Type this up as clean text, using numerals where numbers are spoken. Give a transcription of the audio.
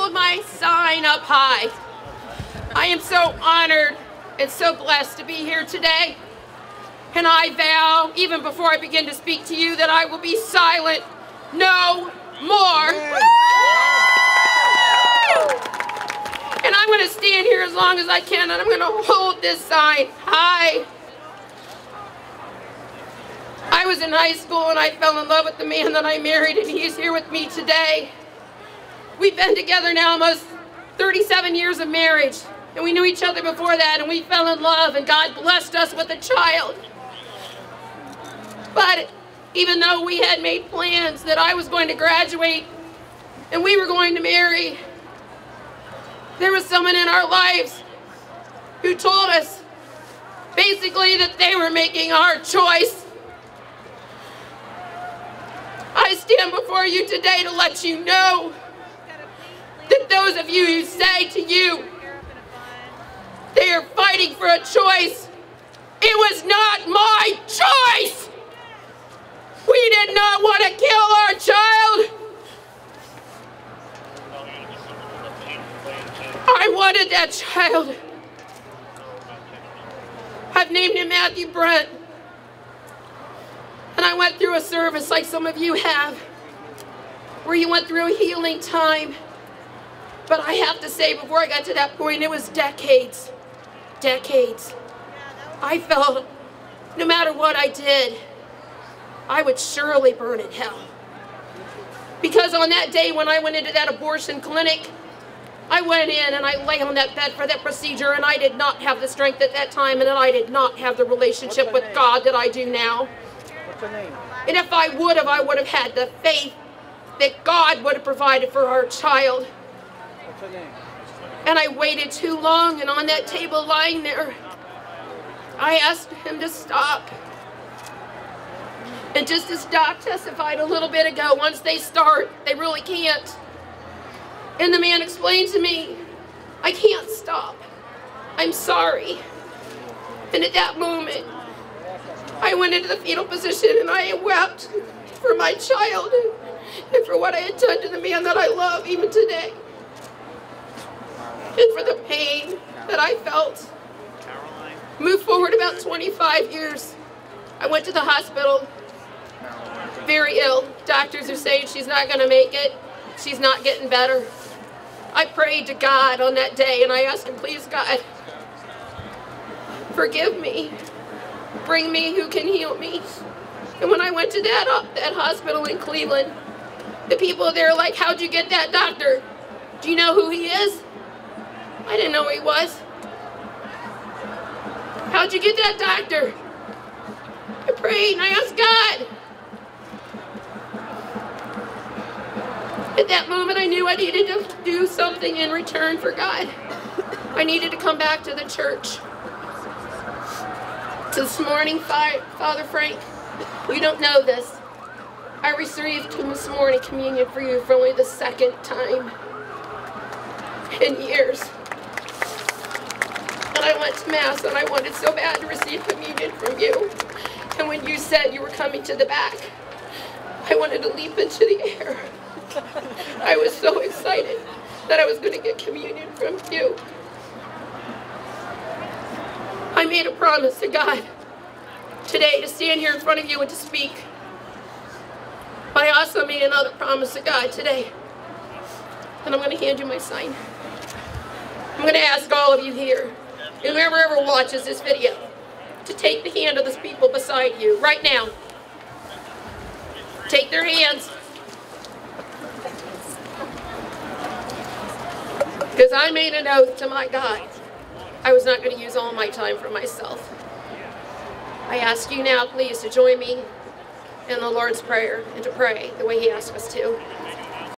hold my sign up high. I am so honored and so blessed to be here today. And I vow, even before I begin to speak to you, that I will be silent no more. And I'm going to stand here as long as I can, and I'm going to hold this sign high. I was in high school and I fell in love with the man that I married, and he's here with me today. We've been together now almost 37 years of marriage, and we knew each other before that, and we fell in love, and God blessed us with a child. But even though we had made plans that I was going to graduate and we were going to marry, there was someone in our lives who told us basically that they were making our choice. I stand before you today to let you know that those of you who say to you they are fighting for a choice, it was not my choice. We did not want to kill our child. I wanted that child. I've named him Matthew Brent. And I went through a service like some of you have, where you went through a healing time. But I have to say, before I got to that point, it was decades. Decades. I felt no matter what I did, I would surely burn in hell. Because on that day when I went into that abortion clinic, I went in and I lay on that bed for that procedure, and I did not have the strength at that time, and I did not have the relationship with God that I do now. What's her name? And if I would have had the faith that God would have provided for our child. What's her name? And I waited too long, and on that table lying there, I asked him to stop. And just as Doc testified a little bit ago, once they start, they really can't. And the man explained to me, I can't stop. I'm sorry. And at that moment, I went into the fetal position and I wept for my child and for what I had done to the man that I love even today. And for the pain that I felt. Moved forward about 25 years. I went to the hospital, very ill. Doctors are saying she's not going to make it. She's not getting better. I prayed to God on that day and I asked him, please God, forgive me. Bring me who can heal me. And when I went to that hospital in Cleveland, the people there were like, how'd you get that doctor? Do you know who he is? I didn't know who he was. How'd you get that doctor? I prayed and I asked God. At that moment, I knew I needed to do something in return for God. I needed to come back to the church. So this morning, Father Frank, you don't know this. I received this morning communion for you for only the second time in years. And I went to Mass and I wanted so bad to receive communion from you. And when you said you were coming to the back, I wanted to leap into the air. I was so excited that I was going to get communion from you. I made a promise to God today to stand here in front of you and to speak. But I also made another promise to God today. And I'm going to hand you my sign. I'm going to ask all of you here, and whoever ever watches this video, to take the hand of those people beside you right now. Take their hands. Because I made an oath to my God, I was not going to use all my time for myself. I ask you now, please, to join me in the Lord's Prayer and to pray the way He asked us to.